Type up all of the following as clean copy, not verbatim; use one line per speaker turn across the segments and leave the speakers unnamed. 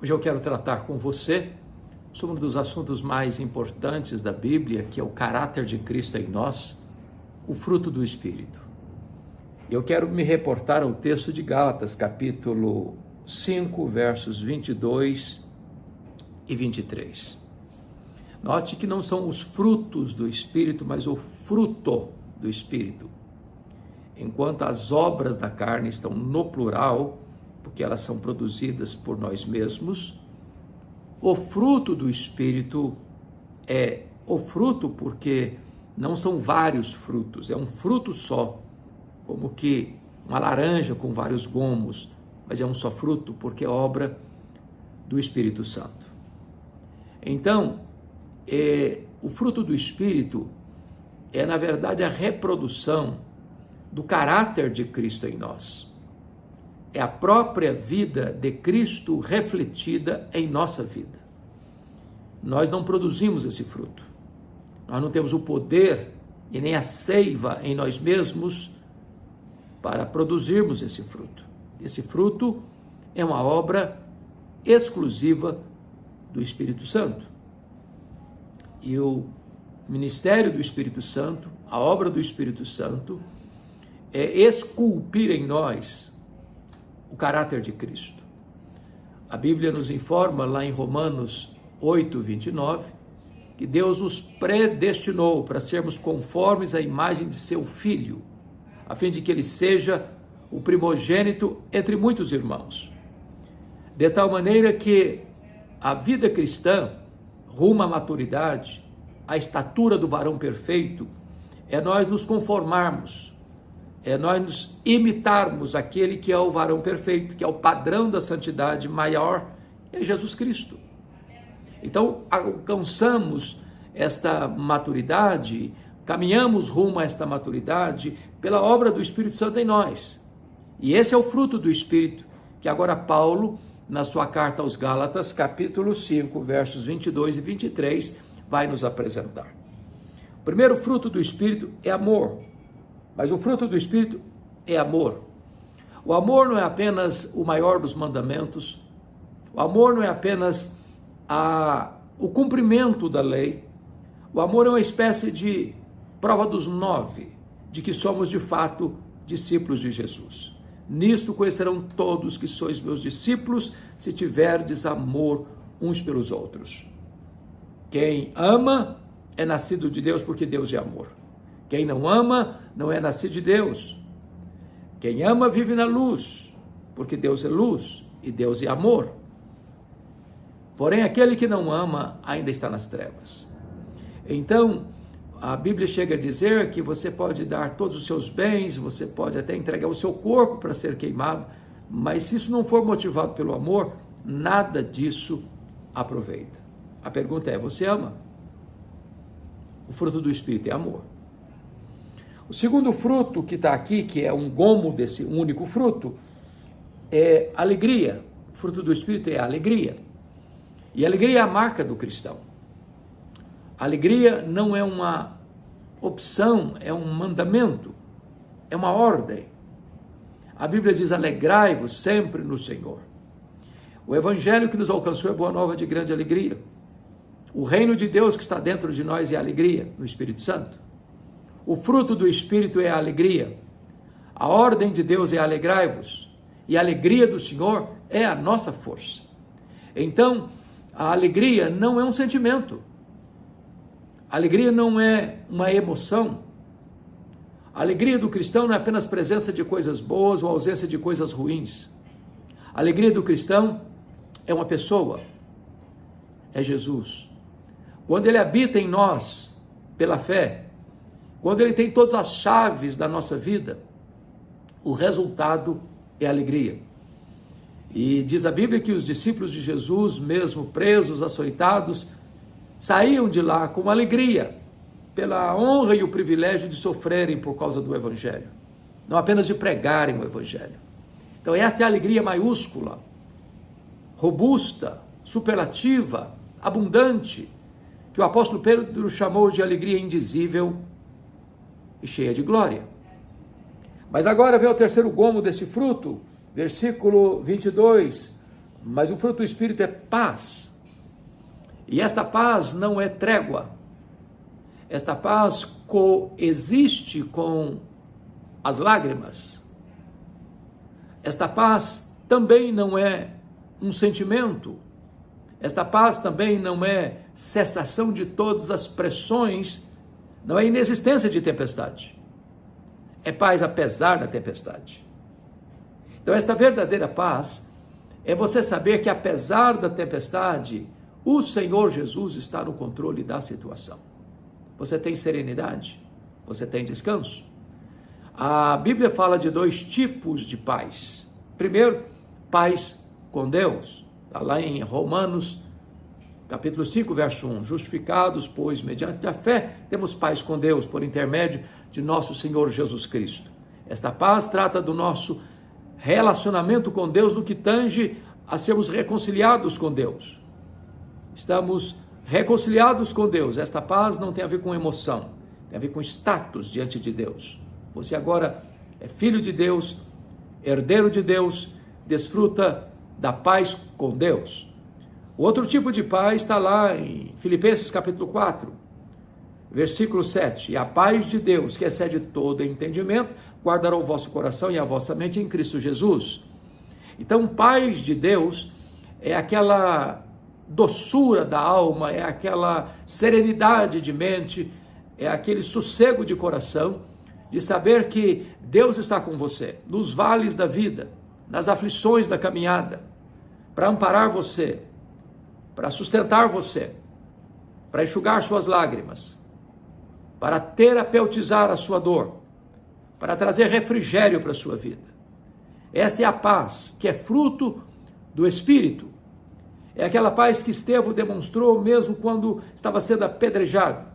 Hoje eu quero tratar com você sobre um dos assuntos mais importantes da Bíblia, que é o caráter de Cristo em nós, o fruto do Espírito. Eu quero me reportar ao texto de Gálatas, capítulo 5, versos 22 e 23. Note que não são os frutos do Espírito, mas o fruto do Espírito. Enquanto as obras da carne estão no plural, porque elas são produzidas por nós mesmos, o fruto do Espírito é o fruto porque não são vários frutos, é um fruto só, como que uma laranja com vários gomos, mas é um só fruto porque é obra do Espírito Santo. Então, o fruto do Espírito é, na verdade, a reprodução do caráter de Cristo em nós. É a própria vida de Cristo refletida em nossa vida. Nós não produzimos esse fruto. Nós não temos o poder e nem a seiva em nós mesmos para produzirmos esse fruto. Esse fruto é uma obra exclusiva do Espírito Santo. E o ministério do Espírito Santo, a obra do Espírito Santo, é esculpir em nós o caráter de Cristo. A Bíblia nos informa lá em Romanos 8, 29, que Deus nos predestinou para sermos conformes à imagem de seu Filho, a fim de que ele seja o primogênito entre muitos irmãos. De tal maneira que a vida cristã, rumo à maturidade, à estatura do varão perfeito, é nós nos conformarmos, é nós nos imitarmos aquele que é o varão perfeito, que é o padrão da santidade maior, é Jesus Cristo. Então, alcançamos esta maturidade, caminhamos rumo a esta maturidade pela obra do Espírito Santo em nós. E esse é o fruto do Espírito, que agora Paulo, na sua carta aos Gálatas, capítulo 5, versos 22 e 23, vai nos apresentar. O primeiro fruto do Espírito é amor. Mas o fruto do Espírito é amor. O amor não é apenas o maior dos mandamentos. O amor não é apenas o cumprimento da lei. O amor é uma espécie de prova dos 9, de que somos de fato discípulos de Jesus. Nisto conhecerão todos que sois meus discípulos, se tiverdes amor uns pelos outros. Quem ama é nascido de Deus, porque Deus é amor. Quem não ama, não é nascido de Deus. Quem ama vive na luz, porque Deus é luz e Deus é amor. Porém, aquele que não ama ainda está nas trevas. Então, a Bíblia chega a dizer que você pode dar todos os seus bens, você pode até entregar o seu corpo para ser queimado, mas se isso não for motivado pelo amor, nada disso aproveita. A pergunta é, você ama? O fruto do Espírito é amor. O segundo fruto que está aqui, que é um gomo desse único fruto, é alegria. O fruto do Espírito é a alegria. E a alegria é a marca do cristão. A alegria não é uma opção, é um mandamento, é uma ordem. A Bíblia diz, alegrai-vos sempre no Senhor. O Evangelho que nos alcançou é boa nova de grande alegria. O reino de Deus que está dentro de nós é a alegria, no Espírito Santo. O fruto do Espírito é a alegria. A ordem de Deus é alegrai-vos. E a alegria do Senhor é a nossa força. Então, a alegria não é um sentimento. A alegria não é uma emoção. A alegria do cristão não é apenas presença de coisas boas ou ausência de coisas ruins. A alegria do cristão é uma pessoa. É Jesus. Quando ele habita em nós, pela fé, quando ele tem todas as chaves da nossa vida, o resultado é alegria. E diz a Bíblia que os discípulos de Jesus, mesmo presos, açoitados, saíam de lá com alegria, pela honra e o privilégio de sofrerem por causa do Evangelho, não apenas de pregarem o Evangelho. Então esta é a alegria maiúscula, robusta, superlativa, abundante, que o apóstolo Pedro chamou de alegria indizível e cheia de glória. Mas agora vem o terceiro gomo desse fruto, versículo 22, Mas o fruto do Espírito é paz. E esta paz não é trégua. Esta paz coexiste com as lágrimas. Esta paz também não é um sentimento. Esta paz também não é cessação de todas as pressões, não é inexistência de tempestade. É paz apesar da tempestade. Então, esta verdadeira paz é você saber que apesar da tempestade, o Senhor Jesus está no controle da situação. Você tem serenidade, você tem descanso. A Bíblia fala de 2 tipos de paz. Primeiro, paz com Deus. Está lá em Romanos, capítulo 5, verso 1. Justificados, pois, mediante a fé, temos paz com Deus, por intermédio de nosso Senhor Jesus Cristo. Esta paz trata do nosso relacionamento com Deus no que tange a sermos reconciliados com Deus. Estamos reconciliados com Deus. Esta paz não tem a ver com emoção, tem a ver com status diante de Deus. Você agora é filho de Deus, herdeiro de Deus, desfruta da paz com Deus. O outro tipo de paz está lá em Filipenses capítulo 4, versículo 7. E a paz de Deus, que excede todo entendimento, guardará o vosso coração e a vossa mente em Cristo Jesus. Então, paz de Deus é aquela doçura da alma, é aquela serenidade de mente, é aquele sossego de coração, de saber que Deus está com você, nos vales da vida, nas aflições da caminhada, para amparar você, para sustentar você, para enxugar suas lágrimas, para terapeutizar a sua dor, para trazer refrigério para a sua vida. Esta é a paz que é fruto do Espírito. É aquela paz que Estevão demonstrou mesmo quando estava sendo apedrejado.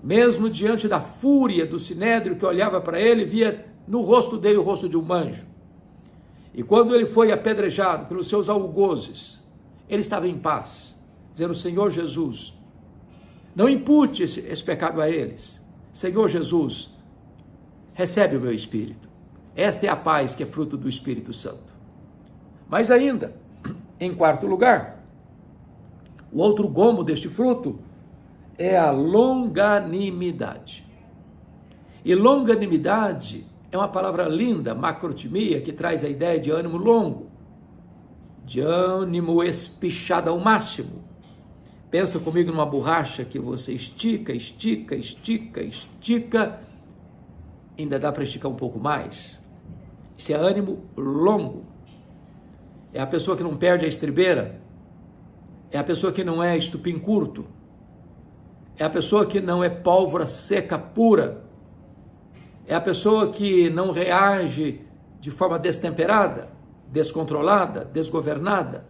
Mesmo diante da fúria do sinédrio que olhava para ele, via no rosto dele o rosto de um anjo. E quando ele foi apedrejado pelos seus algozes, ele estava em paz, dizendo: Senhor Jesus, não impute esse pecado a eles. Senhor Jesus, recebe o meu espírito. Esta é a paz que é fruto do Espírito Santo. Mas ainda, em quarto lugar, o outro gomo deste fruto é a longanimidade. E longanimidade é uma palavra linda, macrotimia, que traz a ideia de ânimo longo, de ânimo espichado ao máximo. Pensa comigo numa borracha que você estica, estica, estica, estica, ainda dá para esticar um pouco mais. Isso é ânimo longo. É a pessoa que não perde a estribeira, é a pessoa que não é estupim curto, é a pessoa que não é pólvora seca pura, é a pessoa que não reage de forma destemperada, descontrolada, desgovernada.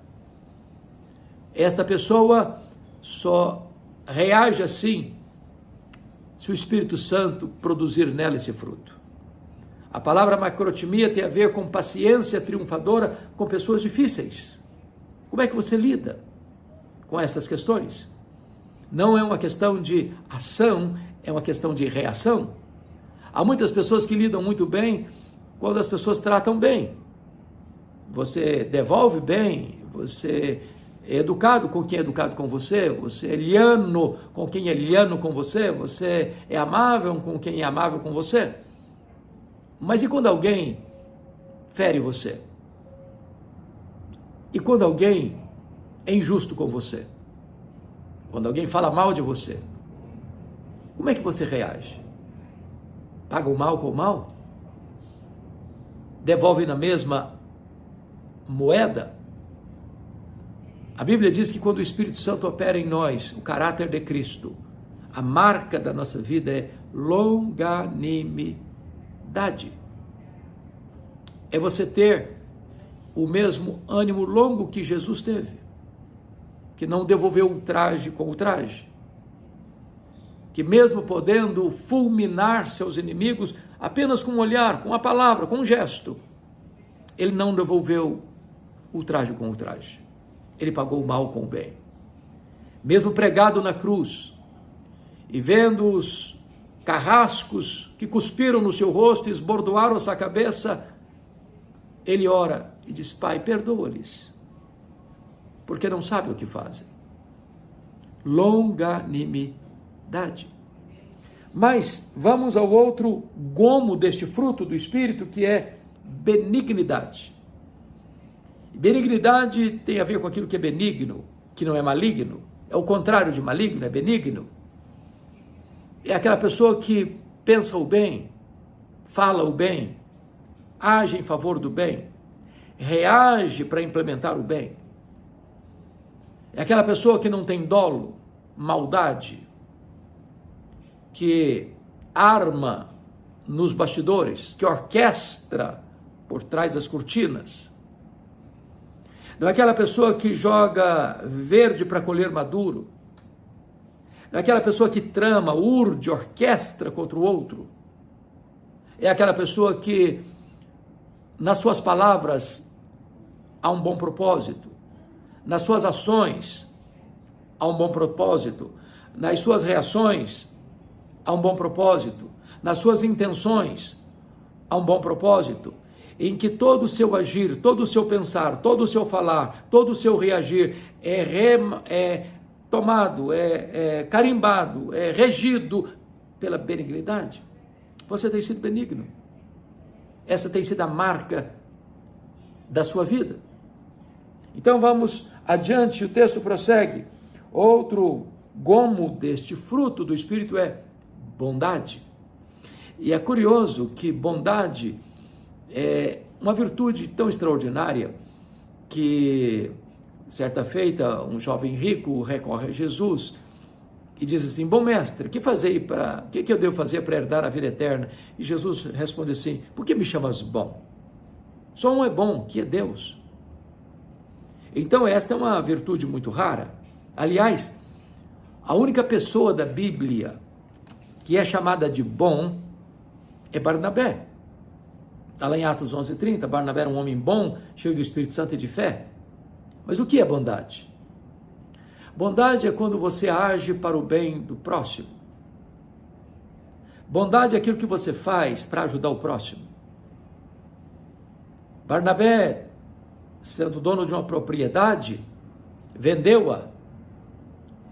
Esta pessoa só reage assim se o Espírito Santo produzir nela esse fruto. A palavra macrotimia tem a ver com paciência triunfadora com pessoas difíceis. Como é que você lida com essas questões? Não é uma questão de ação, é uma questão de reação. Há muitas pessoas que lidam muito bem quando as pessoas tratam bem. Você devolve bem, você é educado com quem é educado com você, você é liano com quem é liano com você, você é amável com quem é amável com você. Mas e quando alguém fere você? E quando alguém é injusto com você? Quando alguém fala mal de você? Como é que você reage? Paga o mal com o mal? Devolve na mesma moeda? A Bíblia diz que quando o Espírito Santo opera em nós, o caráter de Cristo, a marca da nossa vida é longanimidade. É você ter o mesmo ânimo longo que Jesus teve, que não devolveu ultraje com ultraje, que mesmo podendo fulminar seus inimigos apenas com um olhar, com uma palavra, com um gesto, ele não devolveu ultraje com ultraje. Ele pagou o mal com o bem. Mesmo pregado na cruz e vendo os carrascos que cuspiram no seu rosto e esbordoaram a sua cabeça, ele ora e diz: Pai, perdoa-lhes, porque não sabem o que fazem. Longanimidade. Mas vamos ao outro gomo deste fruto do Espírito, que é benignidade. Benignidade tem a ver com aquilo que é benigno, que não é maligno. É o contrário de maligno, é benigno. É aquela pessoa que pensa o bem, fala o bem, age em favor do bem, reage para implementar o bem. É aquela pessoa que não tem dolo, maldade, que arma nos bastidores, que orquestra por trás das cortinas. Não é aquela pessoa que joga verde para colher maduro. Não é aquela pessoa que trama, urde, orquestra contra o outro. É aquela pessoa que, nas suas palavras, há um bom propósito. Nas suas ações, há um bom propósito. Nas suas reações, há um bom propósito. Nas suas intenções, há um bom propósito. Em que todo o seu agir, todo o seu pensar, todo o seu falar, todo o seu reagir é tomado, é carimbado, é regido pela benignidade. Você tem sido benigno. Essa tem sido a marca da sua vida. Então vamos adiante, o texto prossegue. Outro gomo deste fruto do Espírito é bondade. E é curioso que bondade é uma virtude tão extraordinária que, certa feita, um jovem rico recorre a Jesus e diz assim: bom mestre, o que eu devo fazer para herdar a vida eterna? E Jesus responde assim: por que me chamas bom? Só um é bom, que é Deus. Então esta é uma virtude muito rara. Aliás, a única pessoa da Bíblia que é chamada de bom é Barnabé. Está lá em Atos 11:30, Barnabé era um homem bom, cheio do Espírito Santo e de fé. Mas o que é bondade? Bondade é quando você age para o bem do próximo. Bondade é aquilo que você faz para ajudar o próximo. Barnabé, sendo dono de uma propriedade, vendeu-a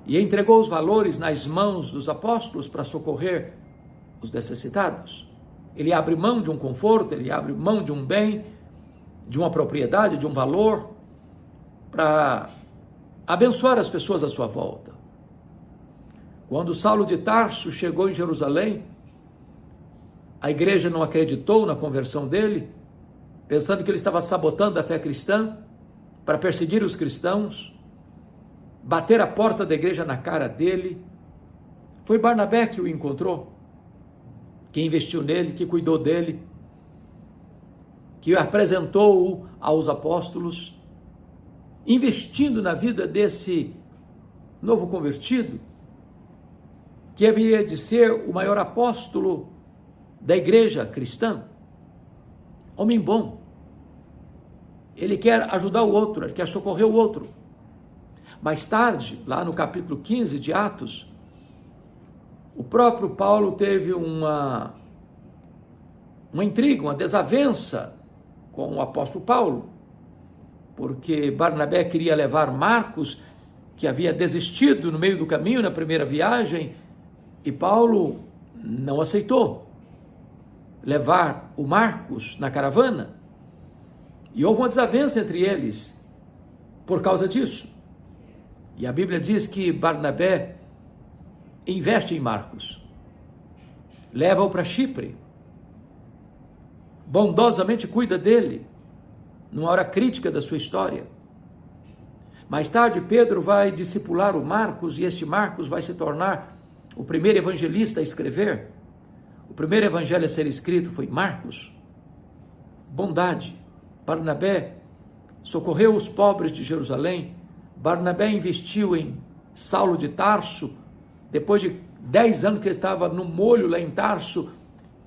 e entregou os valores nas mãos dos apóstolos para socorrer os necessitados. Ele abre mão de um conforto, ele abre mão de um bem, de uma propriedade, de um valor, para abençoar as pessoas à sua volta. Quando Saulo de Tarso chegou em Jerusalém, a igreja não acreditou na conversão dele, pensando que ele estava sabotando a fé cristã, para perseguir os cristãos, bater a porta da igreja na cara dele. Foi Barnabé que o encontrou, que investiu nele, que cuidou dele, que apresentou-o aos apóstolos, investindo na vida desse novo convertido, que haveria de ser o maior apóstolo da igreja cristã. Homem bom. Ele quer ajudar o outro, ele quer socorrer o outro. Mais tarde, lá no capítulo 15 de Atos, o próprio Paulo teve uma intriga, uma desavença com o apóstolo Paulo, porque Barnabé queria levar Marcos, que havia desistido no meio do caminho, na primeira viagem, e Paulo não aceitou levar o Marcos na caravana, e houve uma desavença entre eles por causa disso. E a Bíblia diz que Barnabé investe em Marcos, leva-o para Chipre, bondosamente cuida dele, numa hora crítica da sua história. Mais tarde, Pedro vai discipular o Marcos, e este Marcos vai se tornar o primeiro evangelista a escrever. O primeiro evangelho a ser escrito foi Marcos. Bondade. Barnabé socorreu os pobres de Jerusalém. Barnabé investiu em Saulo de Tarso. Depois de 10 anos que ele estava no molho lá em Tarso,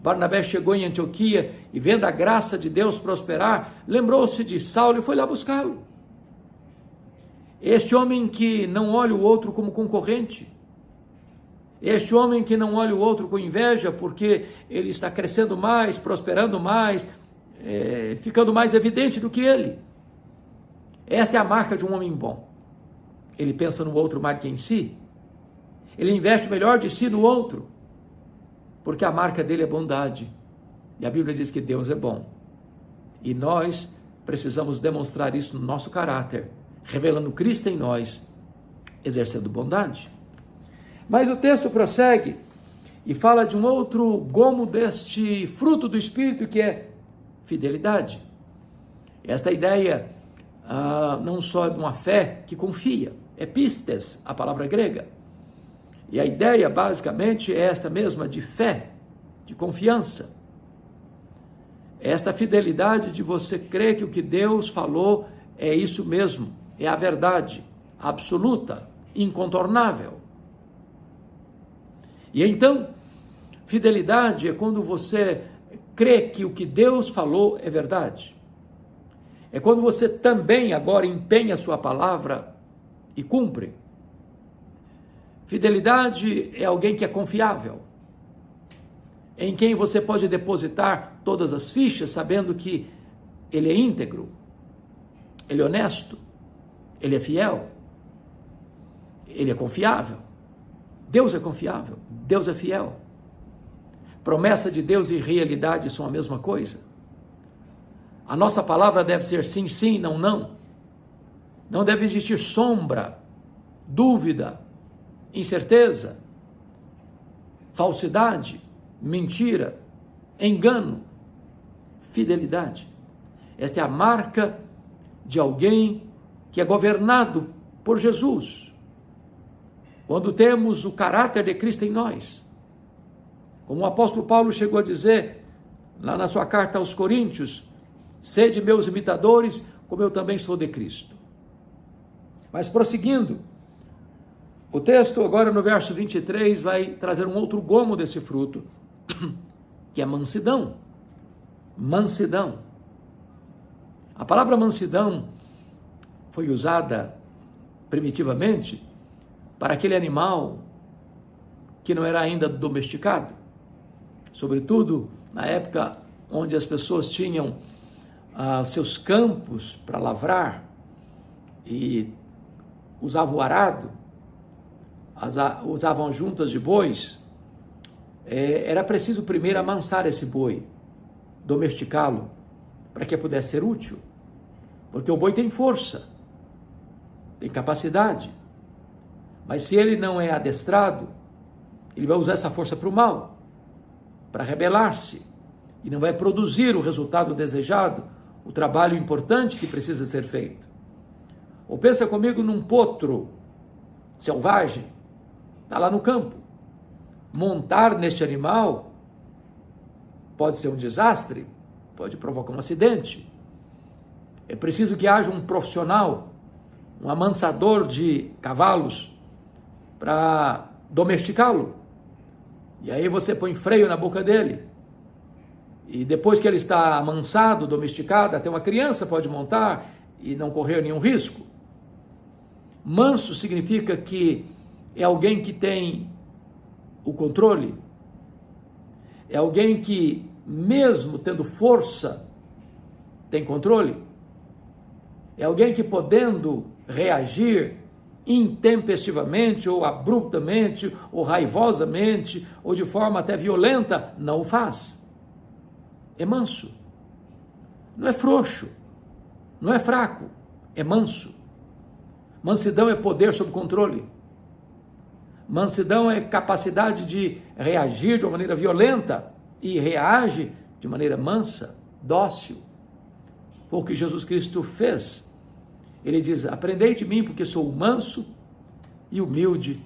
Barnabé chegou em Antioquia e, vendo a graça de Deus prosperar, lembrou-se de Saulo e foi lá buscá-lo. Este homem que não olha o outro como concorrente, este homem que não olha o outro com inveja, porque ele está crescendo mais, prosperando mais, ficando mais evidente do que ele. Esta é a marca de um homem bom. ele pensa no outro mais que em si. Ele investe o melhor de si no outro, porque a marca dele é bondade. E a Bíblia diz que Deus é bom. E nós precisamos demonstrar isso no nosso caráter, revelando Cristo em nós, exercendo bondade. Mas o texto prossegue e fala de um outro gomo deste fruto do Espírito, que é fidelidade. Esta ideia não só de uma fé que confia, é pistes, a palavra grega. E a ideia basicamente é esta mesma, de fé, de confiança. Esta fidelidade de você crer que o que Deus falou é isso mesmo, é a verdade absoluta, incontornável. E então, fidelidade é quando você crê que o que Deus falou é verdade. É quando você também agora empenha a sua palavra e cumpre. Fidelidade é alguém que é confiável, em quem você pode depositar todas as fichas, sabendo que ele é íntegro, ele é honesto, ele é fiel, ele é confiável. Deus é confiável, Deus é fiel. Promessa de Deus e realidade são a mesma coisa. A nossa palavra deve ser sim, sim, não, não. Não deve existir sombra, dúvida, incerteza, falsidade, mentira, engano, fidelidade. Esta é a marca de alguém que é governado por Jesus. Quando temos o caráter de Cristo em nós, como o apóstolo Paulo chegou a dizer, lá na sua carta aos Coríntios, sede meus imitadores, como eu também sou de Cristo. Mas prosseguindo, o texto agora no verso 23 vai trazer um outro gomo desse fruto, que é mansidão. Mansidão. A palavra mansidão foi usada primitivamente para aquele animal que não era ainda domesticado, sobretudo na época onde as pessoas tinham seus campos para lavrar e usavam o arado, usavam juntas de bois. Era preciso primeiro amansar esse boi, domesticá-lo, para que pudesse ser útil, porque o boi tem força, tem capacidade, mas se ele não é adestrado, ele vai usar essa força para o mal, para rebelar-se, e não vai produzir o resultado desejado, o trabalho importante que precisa ser feito. Ou pensa comigo num potro selvagem, está lá no campo. Montar neste animal pode ser um desastre, pode provocar um acidente. É preciso que haja um profissional, um amansador de cavalos, para domesticá-lo. E aí você põe freio na boca dele. E depois que ele está amansado, domesticado, até uma criança pode montar e não correr nenhum risco. Manso significa que é alguém que tem o controle, é alguém que, mesmo tendo força, tem controle, é alguém que, podendo reagir intempestivamente, ou abruptamente, ou raivosamente, ou de forma até violenta, não o faz. É manso, não é frouxo, não é fraco, é manso. Mansidão é poder sob controle. Mansidão é capacidade de reagir de uma maneira violenta e reage de maneira mansa, dócil. Foi o que Jesus Cristo fez. Ele diz: aprendei de mim, porque sou manso e humilde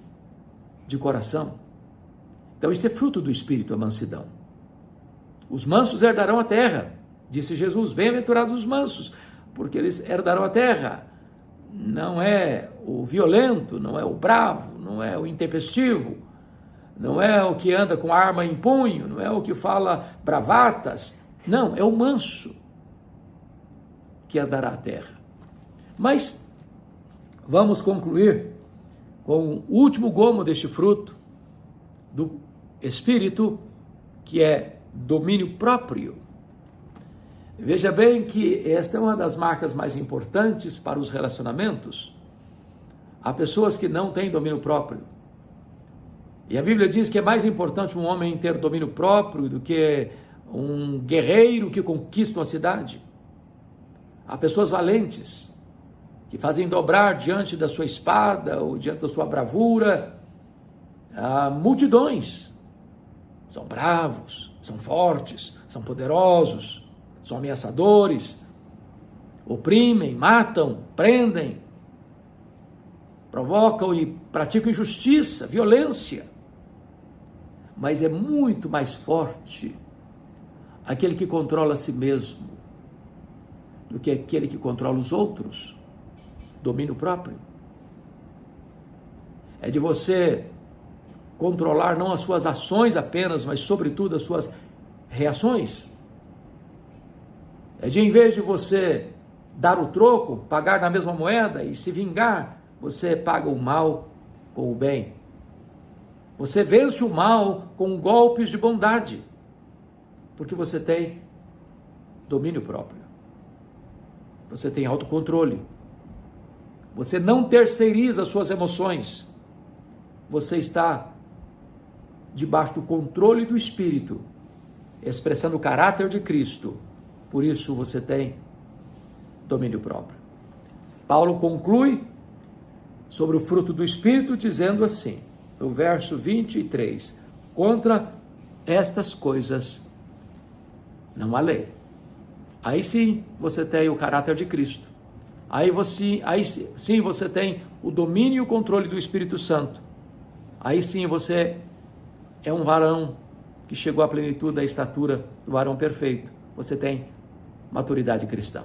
de coração. Então isso é fruto do Espírito, a mansidão. Os mansos herdarão a terra, disse Jesus. Bem-aventurados os mansos, porque eles herdarão a terra. Não é o violento, não é o bravo, não é o intempestivo, não é o que anda com arma em punho, não é o que fala bravatas. Não, é o manso que herdará a terra. Mas vamos concluir com o último gomo deste fruto do Espírito, que é domínio próprio. Veja bem que esta é uma das marcas mais importantes para os relacionamentos. Há pessoas que não têm domínio próprio. E a Bíblia diz que é mais importante um homem ter domínio próprio do que um guerreiro que conquista uma cidade. Há pessoas valentes que fazem dobrar diante da sua espada ou diante da sua bravura multidões. São bravos, são fortes, são poderosos, são ameaçadores, oprimem, matam, prendem, provocam e praticam injustiça, violência. Mas é muito mais forte aquele que controla a si mesmo do que aquele que controla os outros. Domínio próprio. É de você controlar não as suas ações apenas, mas sobretudo as suas reações. É de, em vez de você dar o troco, pagar na mesma moeda e se vingar, você paga o mal com o bem. Você vence o mal com golpes de bondade, porque você tem domínio próprio. Você tem autocontrole. Você não terceiriza as suas emoções. Você está debaixo do controle do Espírito, expressando o caráter de Cristo. Por isso você tem domínio próprio. Paulo conclui sobre o fruto do Espírito dizendo assim, no verso 23, contra estas coisas não há lei. Aí sim você tem o caráter de Cristo. Aí sim você tem o domínio e o controle do Espírito Santo. Aí sim você é um varão que chegou à plenitude da estatura do varão perfeito. Você tem maturidade cristã.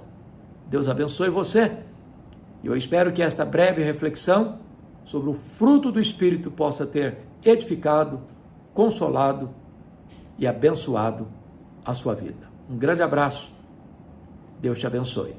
Deus abençoe você. Eu espero que esta breve reflexão sobre o fruto do Espírito possa ter edificado, consolado e abençoado a sua vida. Um grande abraço. Deus te abençoe.